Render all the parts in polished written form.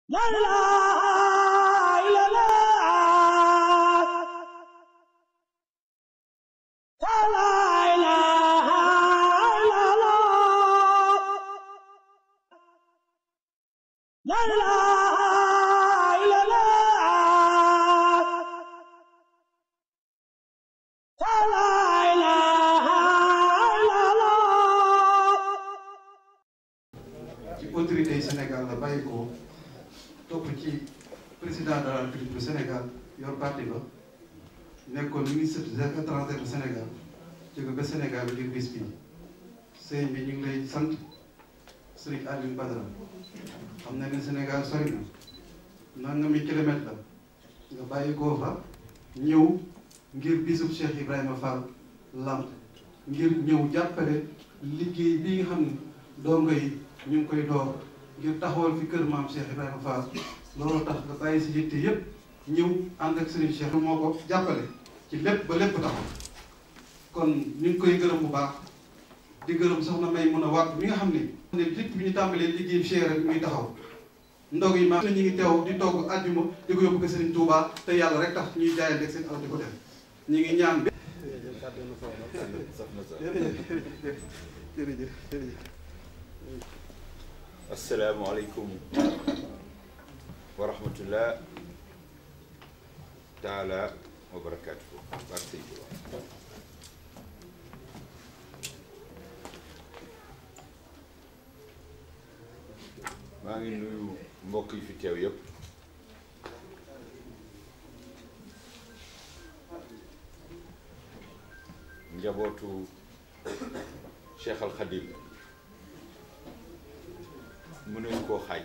La ilaha illallah. La ilaha illallah. La ilaha illallah. La ilaha illallah. ci autorité yi Sénégal la bàyyi ko topp ci président de la République du Sénégal yor parti ba nekkoon ministre des Affaires étrangères du Sénégal jóge ba Sénégal ngir bis bi sëñ bi ñu ngi lay sant Serigne Alioune Badara xam na ne Sénégal sori na nangami kilomètre la nga bàyyi koo fa ñëw ngir bisub Cheikh Ibrahima Fall Lamp ngir ñëw jàppale liggéey bi nga xam ne dongo yi ñu ngi koy door ngir taxawal fi kër maam Cheikh Ibrahima Fall loolu tax nga bàyyi si yitte yëpp ñëw ànd ak Serigne Cheikh moo ko jàppale ci lépp ba lépp taxaw kon ñu ngi koy gërëm bu baax di gërëm soxna May mun a waat mi nga xam ne lépp bi ñu tàmbalee liggéey Cheikh rek muy taxaw ndog yi ma ñu ngi teew di togg àjjuma di ko yóbbu ko Serigne Touba te yàlla rek tax ñuy jaayante ak seen alal di ko def ñu ngi ñaan bi asalaamaaleykum wa rahmatullah taala wa barakaatuhu barke Sëñ Tuubaa maa ngi nuyu mbokk yi fi teew yépp njabootu Cheikh Al Khadim mënuñu koo xaaj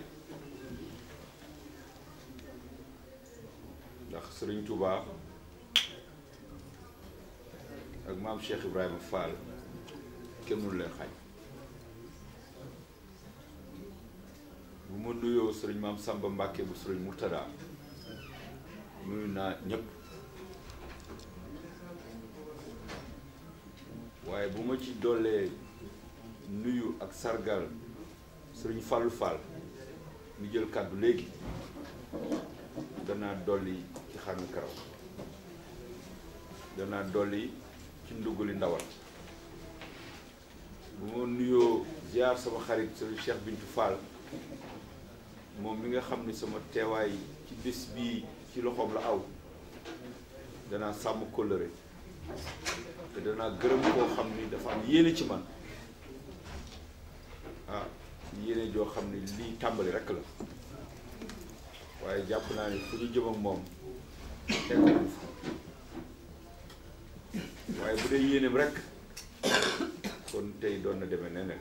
ndax Sëriñ Touba ak maam Cheikh Ibrahima Fall kenn mënu leen xaaj bu ma nuyoo sëriñ maam Samba Mbàkke bu sëriñ Murtada nuyu naa ñépp waaye bu ma ci dollee nuyu ak sargal sëriñ Fallou Fall mi jël kàddu léegi danaa dolli ci xarnu karaw danaa dolli ci ndugali ndawal bu ma nuyoo ziar sama xarit sëriñ Cheikh Bintou Fall moom mi nga xam ni sama teewaay ci bés bii ci loxoom la aw danaa sàmm kóllëre te danaa gërëm koo xam ni dafa am yéene ci man ah yéene joo xam ne lii tàmbali rekk la waaye jàpp naa ni fu ñu jëm ak moom tekkuñu fa waaye bu dee yéeneem rekk kon tey doon na demee neneen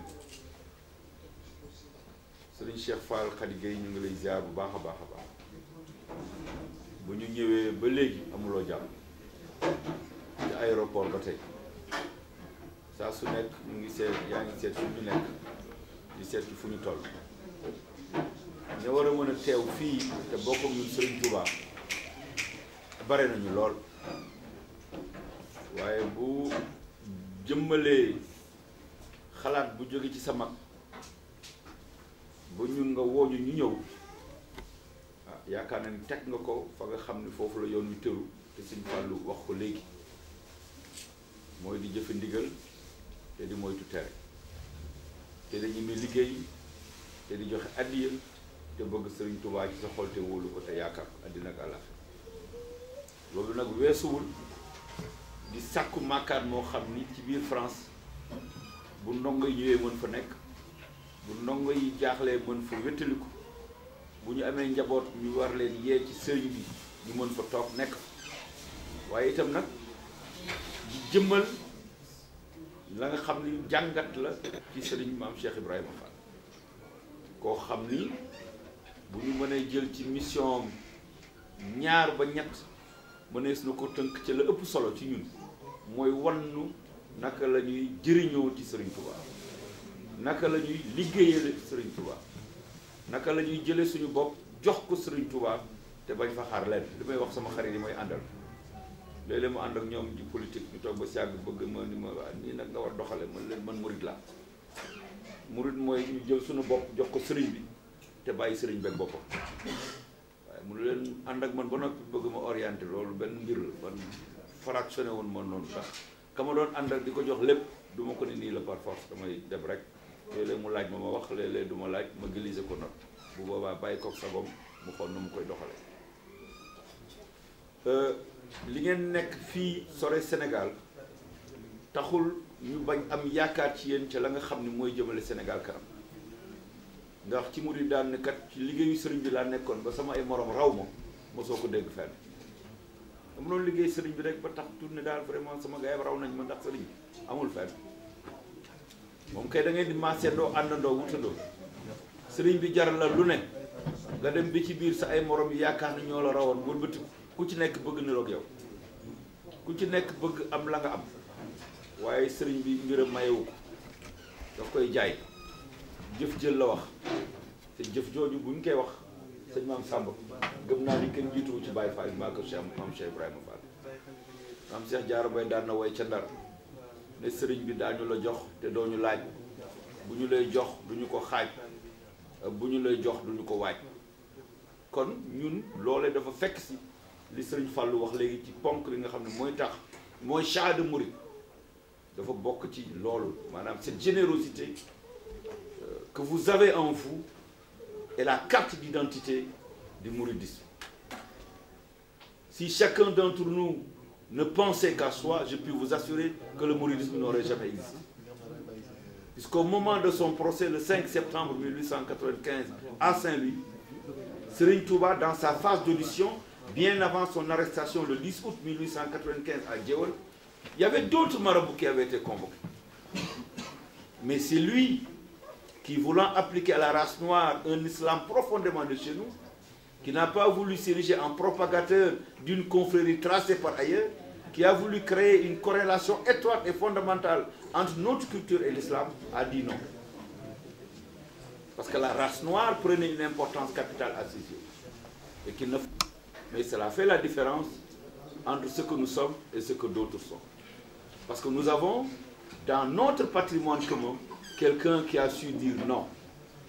Sëriñ Cheikh Fall Khady Gueye ñu ngi lay ziar bu baax a baax a baax bu ñu ñëwee ba léegi amuloo jàmm ci aéroport ba tey saa su nekk ñu ngi seet yaa ngi seet fu ñu nekk di seet fu ñu toll ña war a mën a teew fii te bokk ñun Sëriñ Touba bare nañu lool waaye bu jëmmalee xalaat bu jóge ci sa mag ba ñun nga wooñu ñu ñëw ah yaakaar na ni teg nga ko fa nga xam ne foofu la yoon wi tëru te Sëñ Fallu wax ko léegi mooy di jëfe ndigal te di moytu tere te dañu mi liggéey te di joxe addiya te bëgg Sëriñ Tuubaa ci sa xol te wóolu ko te yaakaar ko àddina ak àllaaxira loolu nag weesuwul di sàkku màkkaat moo xam ni ci biir France bu ndongo yi ñëwee mën fa nekk bu ndongo yi jaaxlee mën fa wéttaliku bu ñu amee njaboot ñu war leen yee ci sëriñ bi ñu mën fa toog nekk waaye itam nag di jëmmal la nga xam ni jàngat la ci sëriñ maam Cheikh Ibrahima Fall koo xam ni bu ñu mënee jël ci mission ñaar ba ñett mënees na ko tënk ci la ëpp solo ci ñun mooy wannu naka la ñuy jëriñoo ci Sëriñ Touba naka la ñuy liggéeyale Sëriñ Touba naka la ñuy jële suñu bopp jox ko Sëriñ Touba te bañ fa xaar leen li may wax sama xarit yi mooy àndal léeg-léeg mu ànd ak ñoom ci politique ñu toog ba si yàgg bëgg ma ni ma waa nii nag nga war doxale man leen man murid laa murid mooy ñu jël suñu bopp jox ko sëriñ bi te bàyyi sëriñ beeg boppam waaye mënu leen ànd ak man ba noppi bëgg ma orienté loolu benn mbir la man fractionné woon ma noonu sax ka ma doon ànd ak di ko jox lépp du ma ko ne nii la par force damay dem rek léeg-léeg mu laaj ma wax léeg-léeg du ma laaj ma glisser ko note bu boobaa bàyyi koog sagom mu xool nu mu koy doxale li ngeen nekk fii sore Sénégal taxul ñu bañ am yaakaar ci yéen ca la nga xam ne mooy jëmale Sénégal kanam ndax ci murid daan ne kat ci liggéeyu sëriñ bi laa nekkoon ba sama ay morom raw ma mosoo ko dégg fenn dama doon liggéey sëriñ bi rek ba tax tourné daal vraiment sama gars yi raw nañ ma ndax sëriñ bi amul fenn moom kay da ngeen di maaseendoo àndandoo wutandoo sëriñ bi jar la lu ne nga dem bi ci biir sa ay morom yi yaakaar na ñoo la rawoon wëlbati ku ci nekk bëgg niroog yow ku ci nekk bëgg am la nga am waaye sëriñ bi mbiram mayewu ko daf koy jaay jëf jël la wax te jëf jooju bu ñu koy wax sëñ maam Samba gëm naa ni kenn jiituwu ci Baye Fall maa ko maam Cheikh Ibrahima Fall maam Cheikh Diarra Mbaye daan na way ca Ndar ne sëriñ bi daañu la jox te doo ñu laaj bu ñu lay jox duñu ko xaaj bu ñu lay jox duñu ko waaj kon ñun loolee dafa fekk si li sëriñ Fallou wax léegi ci ponk li nga xam ne mooy tax mooy shahada murid dafa bokk ci loolu maanaam cette générosité que vous avez en vous est la carte d'identité du mouridisme. Si chacun d'entre nous ne pensait qu'à soi, je puis vous assurer que le mouridisme n'aurait jamais existé. Puisqu'au moment de son procès, le 5 septembre 1895 à Saint-Louis, Serigne Touba, dans sa phase d'audition, bien avant son arrestation le 10 août 1895 à Djewel, il y avait d'autres marabouts qui avaient été convoqués. Mais c'est lui qui, voulant appliquer à la race noire un islam profondément de chez nous, qui n'a pas voulu s'ériger en propagateur d'une confrérie tracée par ailleurs, qui a voulu créer une corrélation étroite et fondamentale entre notre culture et l'islam, a dit non. Parce que la race noire prenait une importance capitale à ses yeux. Et qu'il ne... Mais cela fait la différence entre ce que nous sommes et ce que d'autres sont. Parce que nous avons, dans notre patrimoine commun, quelqu'un qui a su dire non.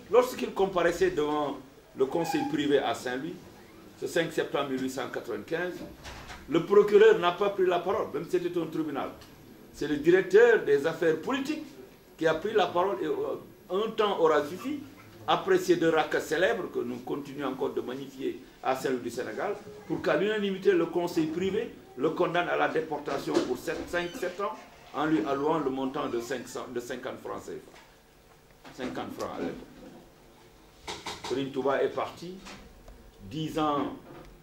Lorsqu'il comparaissait devant le conseil privé à Saint-Louis, ce 5 septembre 1895, le procureur n'a pas pris la parole, même si c'était un tribunal. C'est le directeur des affaires politiques qui a pris la parole et un temps aura suffi, après ces deux rakas célèbres que nous continuons encore de magnifier à Saint-Louis du Sénégal, pour qu'à l'unanimité le conseil privé le condamne à la déportation pour 7 ans en lui allouant le montant de 50 francs CFA. 50 francs à l'époque. Serigne Touba est parti, disant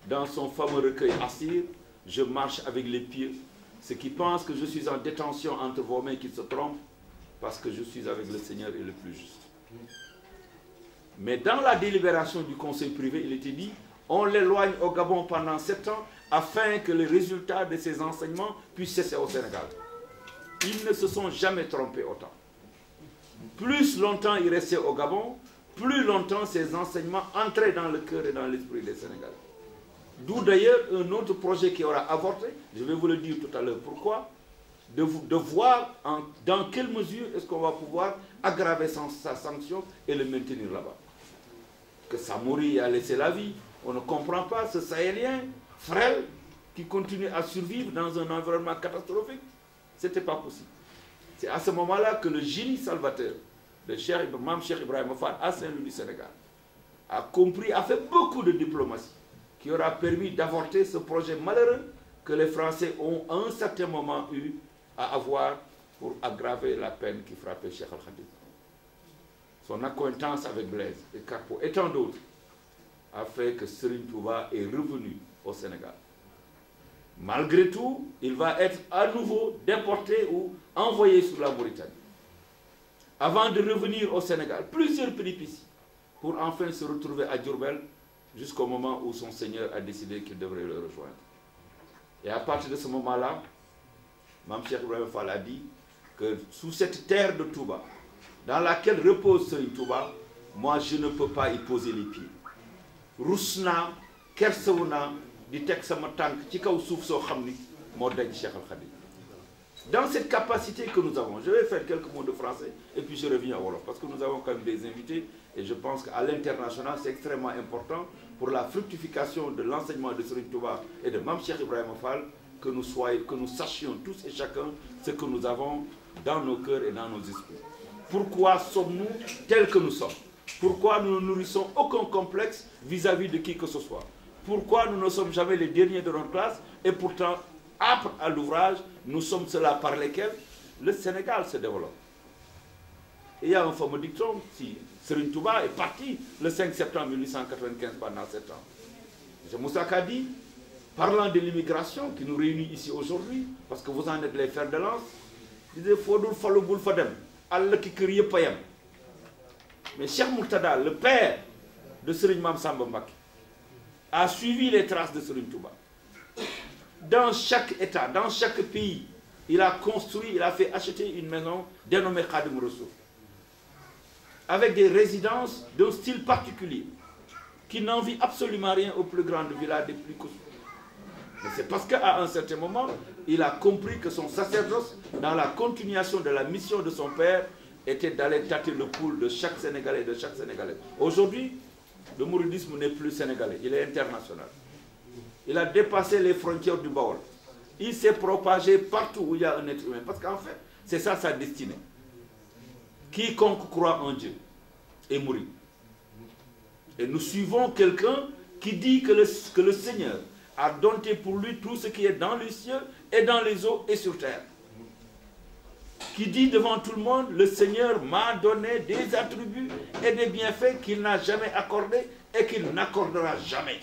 dans son fameux recueil Assir, je marche avec les pieds. Ceux qui pensent que je suis en détention entre vos mains qui se trompent, parce que je suis avec le Seigneur et le plus juste. Mais dans la délibération du conseil privé, il était dit, on l'éloigne au Gabon pendant 7 ans, afin que les résultats de ses enseignements puissent cesser au Sénégal. Ils ne se sont jamais trompés autant. Plus longtemps il restait au Gabon, plus longtemps ses enseignements entraient dans le cœur et dans l'esprit des Sénégalais. D'où d'ailleurs un autre projet qui aura avorté, je vais vous le dire tout à l'heure pourquoi, de voir dans quelle mesure est-ce qu'on va pouvoir aggraver sa sanction et le maintenir là-bas. Que Samori a laissé la vie, on ne comprend pas ce Sahélien frêle qui continue à survivre dans un environnement catastrophique. Ce n'était pas possible. C'est à ce moment-là que le génie salvateur de Mame Cheikh Ibrahima Fall à Saint-Louis du Sénégal a compris, a fait beaucoup de diplomatie qui aura permis d'avorter ce projet malheureux que les Français ont à un certain moment eu à avoir pour aggraver la peine qui frappait Cheikh Al-Khadim. Son acquaintance avec Blaise et Carpo et tant d'autres a fait que Serigne Touba est revenu au Sénégal. Malgré tout, il va être à nouveau déporté ou envoyé sur la Mauritanie. Avant de revenir au Sénégal, plusieurs péripéties pour enfin se retrouver à Diourbel jusqu'au moment où son Seigneur a décidé qu'il devrait le rejoindre. Et à partir de ce moment-là, Mame Cheikh Ibrahima Fall a dit que sous cette terre de Touba, dans laquelle repose Serigne Touba, moi je ne peux pas y poser les pieds. Rusna, Kersawna, di tek sama tank ci kaw souf so xamni mo dañ Cheikh Al Khadim. Dans cette capacité que nous avons, je vais faire quelques mots de français et puis je reviens à wolof parce que nous avons quand même des invités Et je pense qu'à l'international, c'est extrêmement important pour la fructification de l'enseignement de Serigne Touba et de Mame Cheikh Ibrahima Fall que nous sachions tous et chacun ce que nous avons dans nos cœurs et dans nos esprits. Pourquoi sommes-nous tels que nous sommes? Pourquoi nous ne nourrissons aucun complexe vis-à-vis de qui que ce soit? Pourquoi nous ne sommes jamais les derniers de notre classe et pourtant, âpres à l'ouvrage, nous sommes ceux-là par lesquels le Sénégal se développe? Et il y a un fameux dicton, si Serigne Touba est parti le 5 septembre 1895 pendant 7 ans. M. Moussa Kadi, parlant de l'immigration qui nous réunit ici aujourd'hui, parce que vous en êtes les fers de lance, disait « Fodul fallu bul fa dem, Allah ki kër yëpp a yem ». Mais Cheikh Mourtada, le père de Serigne Mame Samba Mbacké, a suivi les traces de Serigne Touba. Dans chaque État, dans chaque pays, il a construit, il a fait acheter une maison dénommée Khadim Rassoul, avec des résidences d'un style particulier, qui n'envie absolument rien aux plus grandes villas des plus costauds. Mais c'est parce qu'à un certain moment, il a compris que son sacerdoce, dans la continuation de la mission de son père, était d'aller tâter le pouls de chaque Sénégalais et de chaque Sénégalaise. Aujourd'hui, le mouridisme n'est plus sénégalais, il est international. Il a dépassé les frontières du Baol. Il s'est propagé partout où il y a un être humain. Parce qu'en fait, c'est ça sa destinée. Quiconque croit en Dieu est mouru. Et nous suivons quelqu'un qui dit que le Seigneur a dompté pour lui tout ce qui est dans les cieux et dans les eaux et sur terre. Qui dit devant tout le monde, le Seigneur m'a donné des attributs et des bienfaits qu'il n'a jamais accordés et qu'il n'accordera jamais.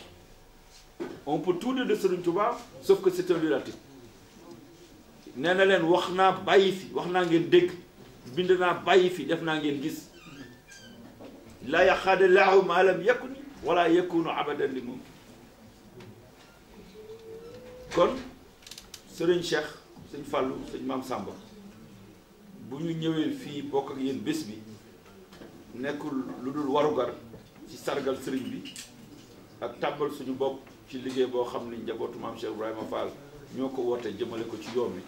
On peut tout dire de Serigne Touba, sauf que c'est un relatif. nee na leen wax naa bàyyi fi wax naa ngeen dégg bind naa bàyyi fi def naa ngeen gis la yaxaada laahu ma lam yakuni wala yakunu abadan li moom. kon Serigne Cheikh sëñ Fallou sëñ Mame Samba bu ñu ñëwee fii bokk ak yéen bés bi nekkul lu dul warugar ci sargal Serigne bi ak tàbbal suñu bopp ci liggéey boo xam ni njabootu Mame Cheikh Ibrahima Fall ñoo ko woote jëmale ko ci yoon wi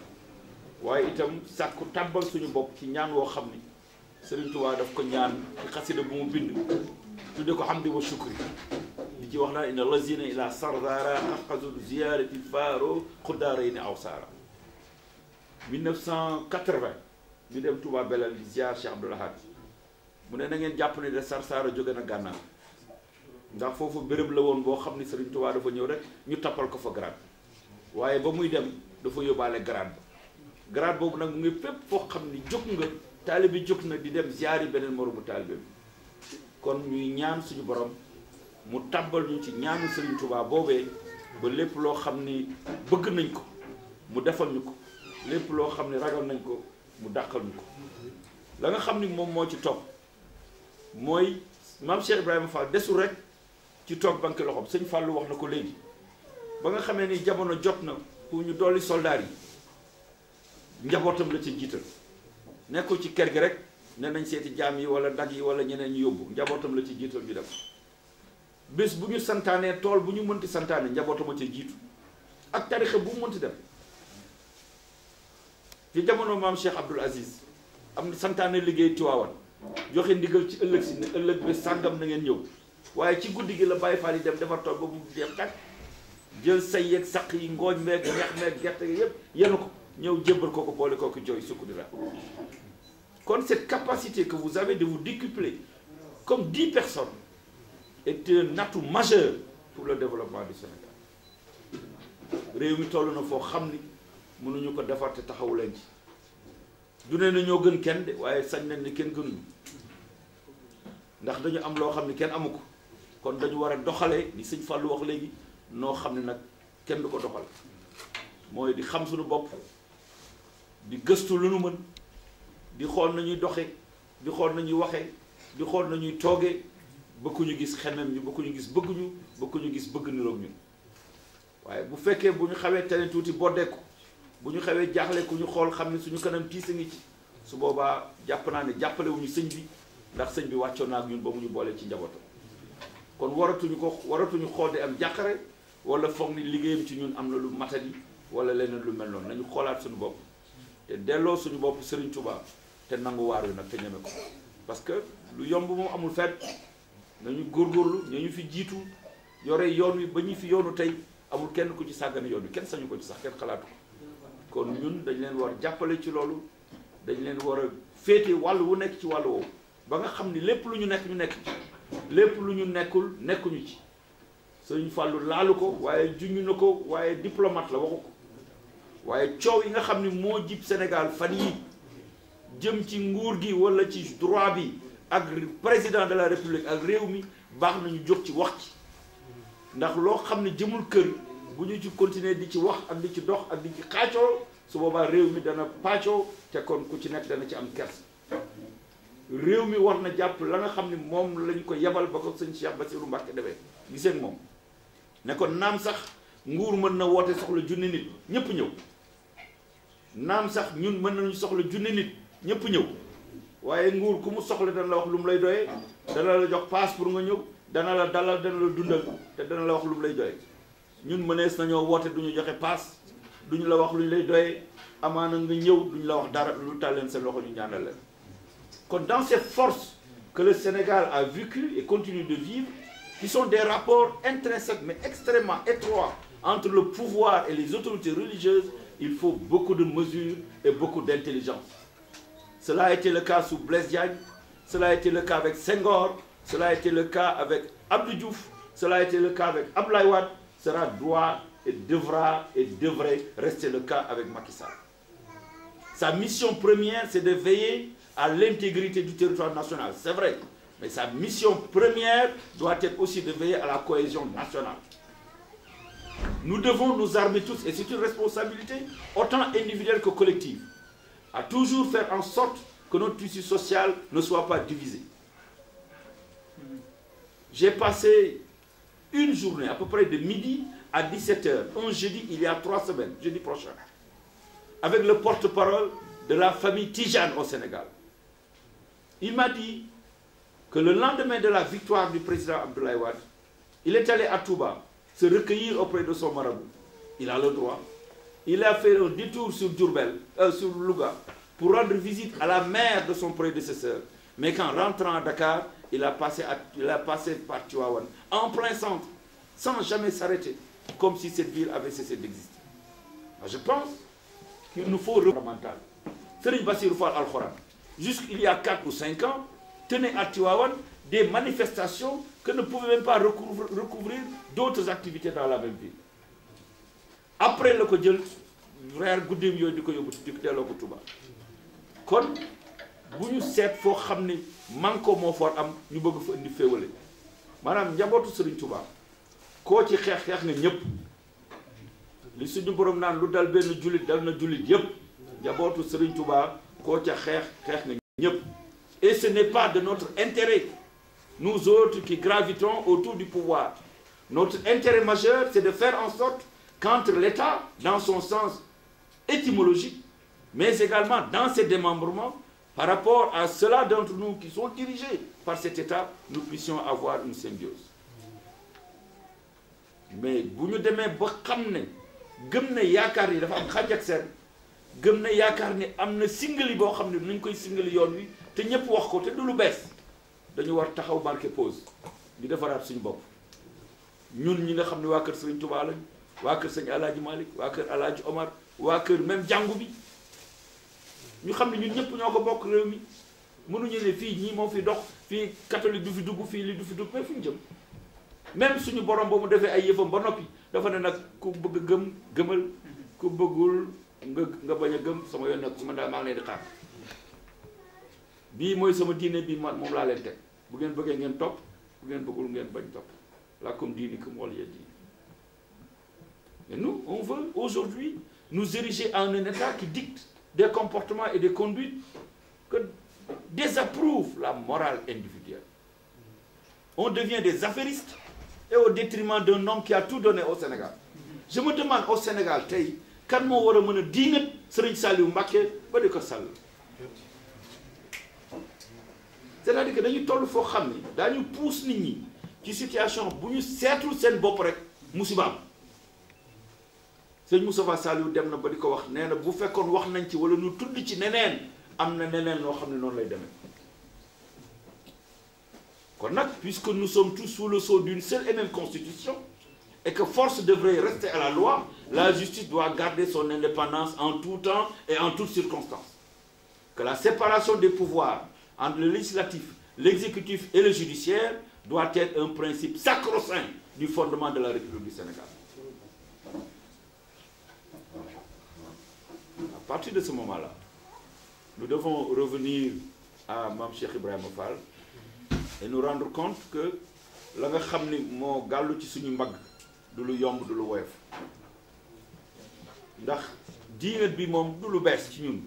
waaye itam sàkku tàbbal suñu bopp ci ñaan woo xam ni Serigne Touba daf ko ñaan ci xasida bu mu bind tudde ko hamdi wa shukri di ci wax naa inna lazina ila sardara axazu ziyarati faaro xuddaarayni aw saara 1980 ñu dem Touba Belal di ziar Cheikh Abdoul Ahad mu ne na ngeen jàpp ne de Sarsara jóge na gànnaar ndax foofu béréb la woon boo xam ni Serigne Touba dafa ñëw rek ñu tappal ko fa grade waaye ba muy dem dafa yóbbaale grade ba grade boobu nag mu ngi fépp foo xam ni jóg nga taalibe bi jóg na di dem ziar yi beneen moromu taalibe bi kon ñuy ñaan suñu borom mu tàbbal ñu ci ñaanu Serigne Touba boobee ba lépp loo xam ni bëgg nañ ko mu defal ñu ko lépp loo xam ni ragal nañ ko mu dàqal ñu ko la nga xam ni moom moo ci topp mooy Mame Cheikh Ibrahima Fall desul rek ci toog banque loxoom sëñ Fallou wax na ko léegi ba nga xamee ni jamono jot na pour ñu dolli soldaar yi njabootam la ci jiital nekkul ci kër gi rek ne nañ seeti jaam yi wala dag yi wala ñeneen ñu yóbbu njabootam la ci jiital ñu dem bés bu ñu santaanee tool bu ñu mënti santaane njabootam a ci jiitu ak tarixa bu mu mënti dem ci jamono Maam Cheikh Abdoul Aziz am na santaane liggéey Tiwaawan joxe ndigal ci ëllëg si ne ëllëg bi sàngam na ngeen ñëw waaye ci guddi gi la Baye Fall yi dem defar tool ba mu jeex tàkk jël say yeeg saq yi ngooñ meeg ñax meeg gerte gi yépp yenu ko ñëw jébbal ko boole kooku jooy sukk di la kon cette capacité que vous avez de vous décupler comme 10 personnes est un atout majeur pour le développement du Sénégal réew mi toll na foo xam ni mënuñu ko defar te taxawu leen ci du ne na ñoo gën kenn de waaye sañ nañ ni kenn gënuñu ndax dañu am loo xam ni kenn amu ko kon dañu war a doxalee ni sëñ Fallou wax léegi noo xam ne nag kenn du ko doxal mooy di xam suñu bopp di gëstu lu nu mën di xool nañuy doxe di xool nañuy waxee di xool nañuy toogee ba ku ñu gis xemem ñu ba ku ñu gis bëgguñu ba ku ñu gis bëgg niroog ñun waaye bu fekkee bu ñu xawee tane tuuti boddeeku bu ñu xawee jaaxle ku ñu xool xam ne suñu kanam tiis a ngi ci su boobaa jàpp naa ne jàppalewuñu sëñ bi ndax sëñ bi wàccoon naa ak ñun ba mu ñu boolee ci njabootam kon waratuñu xool di am jàqare wala foog ni liggéeyam ci ñun am na lu matadi wala leneen lu mel noonu nañu xoolaat suñu bopp te delloo suñu bopp Serigne Touba te nangu waar yu nag te ñeme ko parce que lu yomb moom amul fenn nañu góorgóorlu ñu fi jiitu yore yoon wi ba ñu fi yoonu tey amul kenn ku ci sàggane yoon wi kenn sañu ko ci sax kenn xalaatu ko kon ñun dañ leen war jàppale ci loolu dañ leen war a féete wàll wu nekk ci wàll woowu ba nga xam ni lépp lu ñu nekk ñu nekk ci lépp lu ñu nekkul nekkuñu ci Sëriñ Fàllu laalu ko waaye juñu na ko waaye diplomate la waxu ko waaye coow yi nga xam ni moo jib Sénégal fan yi jëm ci nguur gi walla ci droit bi ak président de la république ak réew mi baax nañu jóg ci wax ci ndax loo xam ne jëmul kër bu ñu ci continuer di ci wax ak di ci dox ak di ci xaacoo su boobaa réew mi dana pàccoo te kon ku ci nekk dana ci am kers réew mi war na jàpp la nga xam ne moom lañ ko yebal ba ko sëñ Cheikh Bassirou Mbacké defee gisee moom ne ko naam sax nguur mën na woote soxla junni nit ñëpp ñëw naam sax ñun mën nañu soxla junni nit ñëpp ñëw waaye nguur ku mu soxla dana la wax lu mu lay doyee dana la jox paas pour nga ñëw dana la dalal dana la dundal te dana la wax lu mu lay doyee ñun mënees nañoo woote duñu joxe paas duñu la wax lu ñu lay doyee amaana nga ñëw duñu la wax dara lu taal leen seen loxo ñu ñaanal leen kon dans ces forces que le Sénégal a vécu et continue de vivre qui sont des rapports intrinsèques mais extrêmement étroits entre le pouvoir et les autorités religieuses, il faut beaucoup de mesures et beaucoup d'intelligence. Cela a été le cas sous Blaise Diagne, cela a été le cas avec Senghor, cela a été le cas avec Abdou Diouf, cela a été le cas avec Abdoulaye Wade, cela doit et devra et devrait rester le cas avec Macky Sall. Sa mission première, c'est de veiller à l'intégrité du territoire national, c'est vrai. Mais sa mission première doit être aussi de veiller à la cohésion nationale. Nous devons nous armer tous, et c'est une responsabilité autant individuelle que collective, à toujours faire en sorte que notre tissu social ne soit pas divisé. J'ai passé une journée, à peu près de midi à 17h, un jeudi il y a 3 semaines, jeudi prochain, avec le porte-parole de la famille Tijane au Sénégal. Il m'a dit que le lendemain de la victoire du président Abdoulaye Wade, il est allé à Touba se recueillir auprès de son marabout. Il a le droit. Il a fait un détour sur sur Louga, pour rendre visite à la mère de son prédécesseur. Mais qu'en rentrant à Dakar, il a passé par Tivaouane, en plein centre, sans jamais s'arrêter, comme si cette ville avait cessé d'exister. Je pense qu'il nous faut fondamental. Serigne Bassirou Fall Al-Khouran, jusqu'il y a 4 ou 5 ans, tenait à Tivaouane des manifestations que ne pouvaient même pas recouvrir d'autres activités dans la même ville. Après le ko jël reer guddeem yooyu di ko yóbbu di ko delloo ko Touba kon bu ñu seet foo xam ne manko moo for am ñu bëgg fa indi féewale maanaam njabootu Serigne Touba koo ci xeex nga ñëpp li suñu borom naan lu dal benn jullit dal na jullit yëpp njabootu Serigne Touba koo ca xeex nga ñëpp. Et ce n'est pas de notre intérêt, nous autres qui gravitons autour du pouvoir. Notre intérêt majeur, c'est de faire en sorte qu'entre l'État, dans son sens étymologique, mais également dans ses démembrements, par rapport à ceux-là d'entre nous qui sont dirigés par cet État, nous puissions avoir une symbiose. Mais si nous devons gëm ne yaakaar ni dafa am xaj ak seen gëm ne yaakaar ni am na singali boo xam ne nañ koy singali yoon wi te ñëpp wax ko te du lu bees dañu war taxaw marqué pause di defaraat suñu bopp ñun ñi nga xam ne waa kër Serigne Touba lañ waa kër Sëñ Alaaji Malick waa kër Alaaji Omar waa kër même jàngu bi ñu xam ne ñun ñëpp ñoo ko bokk réew mi mënuñu ne fii ñii moo fi dox fii catholique du fi dugg fii li du fi dugg mais fu ñu jëm même suñu borom ba mu defee ay yëfam ba noppi dafa ne nag ku bëgg gëm gëmal ku bëggul nga bañ a gëm sama yoon nag su ma daal maa ngi leen di xaar bii mooy sama diine bii moom laa leen teg bu ngeen bëggee ngeen topp bu ngeen bëggul ngeen bañ topp lakum diinikum waliya diin. Et nous, on veut aujourd'hui nous ériger en un État qui dicte des comportements et des conduites que désapprouvent la morale individuelle. On devient des affairistes et au détriment d'un homme qui a tout donné au Sénégal. Je me demande au Sénégal tey kan moo war a mën a diingat Serigne Saliou Mbacké ba di ko sàll. C'est-à-dire que dañuy toll foo xam ni daañu pousse nit ñi ci situation bu ñu seetul seen bopp rek musiba am. Sëñ Moustapha Saliou dem na ba di ko wax nee na bu fekkoon wax nañ ci wala ñu tudd ci neneen am na neneen noo xam ne noonu lay demee Puisque nous sommes tous sous le sceau d'une seule et même constitution, et que force devrait rester à la loi, la justice doit garder son indépendance en tout temps et en toutes circonstances. Que la séparation des pouvoirs entre le législatif, l'exécutif et le judiciaire doit être un principe sacro-saint du fondement de la République du Sénégal. À partir de ce moment-là, nous devons revenir à Mame Cheikh Ibrahima Fall et nous rendre compte que la nga xam ni moo gàllu ci suñu mbagg du lu yomb du lu woyof ndax diine bi moom du lu bees ci ñun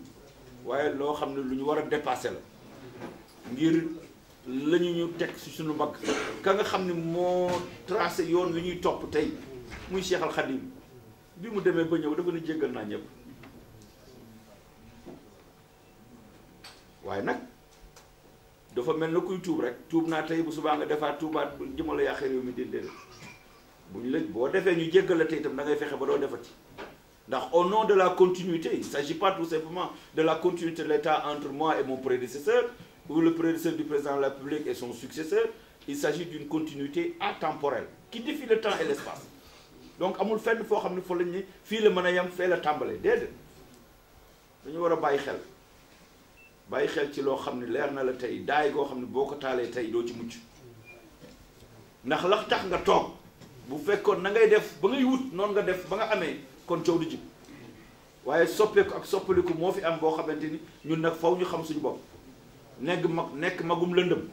waaye loo xam ne lu ñu war a dépasser la ngir la ñu teg ci suñu mbagg ka nga xam ne moo tracé yoon wi ñuy topp tey muy Cheikh Al Khadim bi mu demee ba ñëw dafa ne jéggal naa ñëpp waaye nag dafa mel na kuy tuub rek tuub naa tey bu subaa nga defaat tuubaat bu jëmale yàqee réew mi déedéet bu ñu la boo defee ñu jéggal la tey itam da ngay fexe ba doo defati ndax au nom de la continuité il ne s'agit pas tout simplement de la continuité de l'État entre moi et mon prédécesseur ou le prédécesseur du président de la République et son successeur. Il s'agit d'une continuité atemporelle qui défie le temps et l'espace. Donc amul fenn foo xam ne fa lañ ne fii la mën a yem fee la tàmbalee déedéet dañu war a bàyyi xel ci loo xam ne leer na la tey daay goo xam ne boo ko taalee tey doo ci mucc ndax la tax nga toog bu fekkoon na ngay def ba ngay wut noonu nga def ba nga amee kon coow du jib waaye soppeeku ak soppaliku moo fi am boo xamante ni ñun nag faw ñu xam suñu bopp nekk magum lëndëm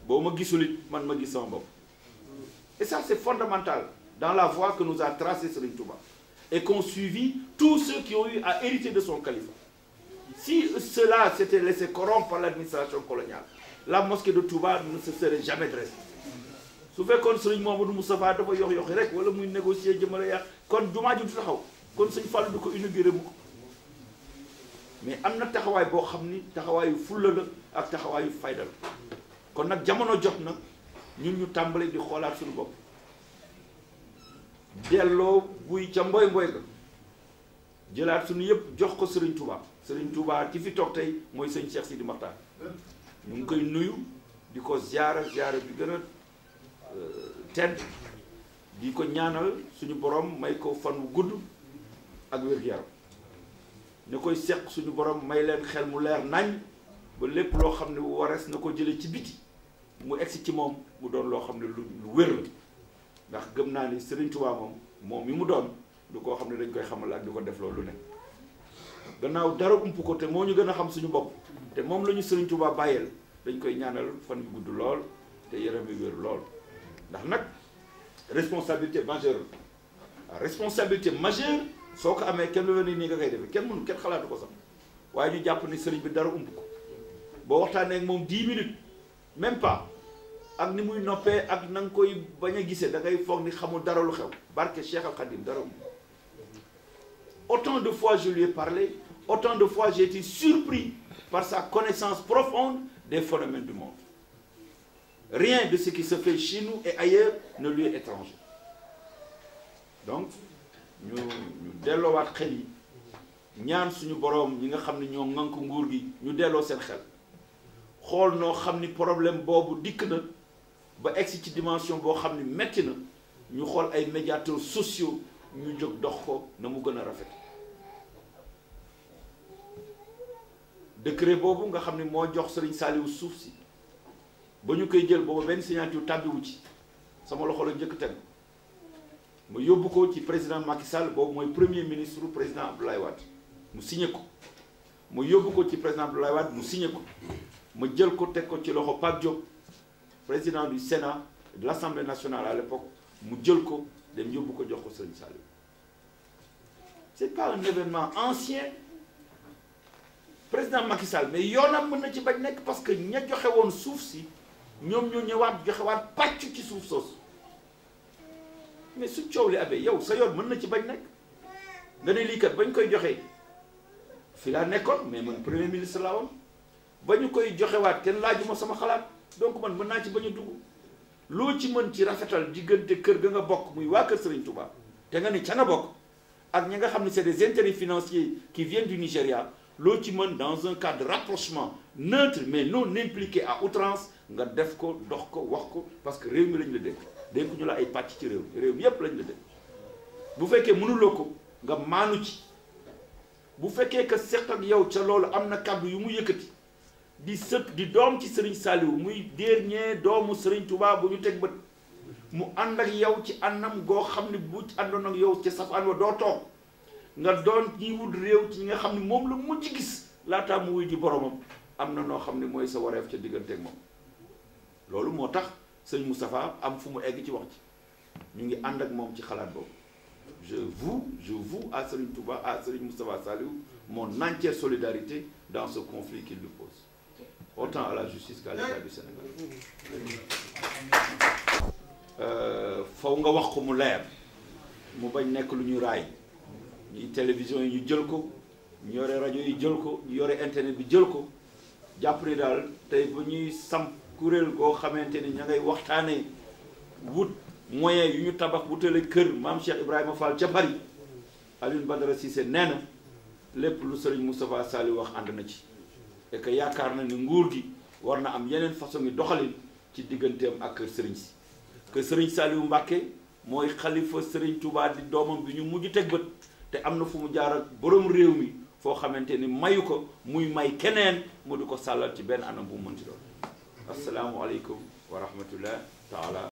boo ma gisul it man ma gis sama bopp et ça c'est fondamental dans la voie que nous a tracé Serigne Touba et qu'ont suivi tous ceux qui ont eu à hériter de son califat. Si cela s'était laissé corrompre par l'administration coloniale, la mosquée de Touba ne se serait jamais dressée. su fekkoon Serigne Mamadou Moustapha dafa yox rek wala muy négocier jëmale yàq kon jumaa ji du taxaw kon Serigne Fallou du ko inauguré mu ko mais am na taxawaay boo xam ni taxawaayu fulla la ak taxawaayu fayda la kon nag jamono jot na ñun ñu tàmbali di xoolaat suñu bopp delloo buy ca mboy ga jëlaat suñu yëpp jox ko Serigne Touba ci fi toog tey mooy sëñ Cheikh Sidi Makhtar ñu ngi koy nuyu di ko ziara bi gën a tedd di ko ñaanal suñu borom may ko fan wu gudd ak wér-gu-yaram ne koy seq suñu borom may leen xel mu leer nañ ba lépp loo xam ne warees na ko jële ci biti mu egsi ci moom mu doon loo xam ne lu wér la ndax gëm naa ni Serigne Touba moom mi mu doon du koo xam ne dañ koy xamal ak di ko def loolu ne gannaaw dara ump ko te moo ñu gën a xam suñu bopp te moom la ñu Serigne Touba bàyyeel dañ koy ñaanal fan yu gudd lool te yaram wi wér lool ndax nag responsabilité majeure soo ko amee kenn lu ni nii nga koy defee kenn xalaatu ko sax waaye ñu jàpp ni sëriñ bi dara ump ko boo waxtaanee ak moom 10 minutes même pas ak ni muy noppee ak na nga koy bañ a gisee da ngay foog ni xamul dara lu xew barke Cheikh Al Khadim dara ump autant de fois je lui ai parlé autant de fois j'ai été surpris par sa connaissance profonde des phénomènes du monde. Rien de ce qui se fait chez nous et ailleurs ne lui est étranger. Donc ñu delloowaat xel yi ñaan suñu boroom ñi nga xam ne ñoo ŋànk nguur gi ñu delloo seen xel xool noo xam ni problème boobu dikk na ba egsi ci dimension boo xam ni metti na ñu xool ay médiateurs sociaux ñu jóg dox ko na mu gën a rafet. Décret boobu nga xam ne moo jox Serigne Saliou suuf si ba ñu koy jël boobu benn signature tàbbiwu ci sama loxo la njëkk teg ma yóbbu ko ci président Macky Sall boobu mooy premier ministre président Abdoulaye Wade mu signé ko ma yóbbu ko ci président Abdoulaye Wade mu signé ko ma jël ko teg ko ci loxo Pape Diop président du Sénat de l'Assemblée nationale à l'époque mu jël ko dem yóbbu ko jox ko Serigne Saliou. C'est pas un événement ancien président Macky Sall mais yoonam mën na ci bañ nekk parce que ña joxe woon suuf si ñoom ñoo ñëwaat joxewaat pàcc ci suuf soosu mais su coow li amee yow sa yoon mën na ci bañ nekk nga ne lii kat bañ koy joxee fi laa nekkoon mais man premier ministre laa woon ba ñu koy joxewaat kenn laajuma sama xalaat donc man mën naa ci bañ a dugg loo ci mën ci rafetal diggante kër ga nga bokk muy waa kër Serigne Touba te nga ni ca nga bokk ak ñi nga xam ne c'est des intérêts financiers qui viennent du Nigeria loo ci mën dans un cadre de rapprochement neutre mais non impliqué à outrance nga def ko dox ko wax ko parce que réew mi lañ la dénk ñu la ay pàcc ci réew mi yépp lañ la dénk bu fekkee mënuloo ko nga maanu ci bu fekkee que seq ak yow ca loolu am na kàddu yu mu yëkkati di sët di doom ci Serigne Saliou muy dernier doomu Serigne Touba bu ñu teg bët mu ànd ak yow ci anam goo xam ne bu àndoon ak yow ca safaan wa doo toog nga doon ñi wut réew ci ñi nga xam ne moom la mujj gis laataa mu wuy ji boromam am na noo xam ne mooy sa wareef ca digganteeg moom loolu moo tax sëñ Moustapha am fu mu egg ci wax ci ñu ngi ànd ak moom ci xalaat boobu je voue à Serigne Touba à Serigne Moustapha Saliou mon entière solidarité dans ce conflit qu'il lui pose autant à la justice qu'à l'État du Sénégal faw nga wax ko mu leer mu bañ nekk lu ñu raay ñi télévision yi ñu jël ko ñu yore rajo yi jël ko ñu yore internet bi jël ko jàpp ni daal tey ba ñuy samp kuréel goo xamante ni ña ngay waxtaanee wut moyen yu ñu tabax wutale kër maam Cheikh Ibrahima Fall ca Paris Alioune Badara Cissé nee na lépp lu Serigne Moustapha Saliou wax ànd na ci et que yaakaar na ni nguur gi war na am yeneen façon yi doxalin ci digganteem ak kër Serigne si que Serigne Saliou Mbacké mooy xalifa Serigne Touba di doomam bi ñu mujj teg bët te am na fu mu jaar ak borom réew mi foo xamante ni mayu ko muy may keneen mu di ko sàllal ci benn anam bu mu mënti doon asalaamualeykum wa rahmatullah taala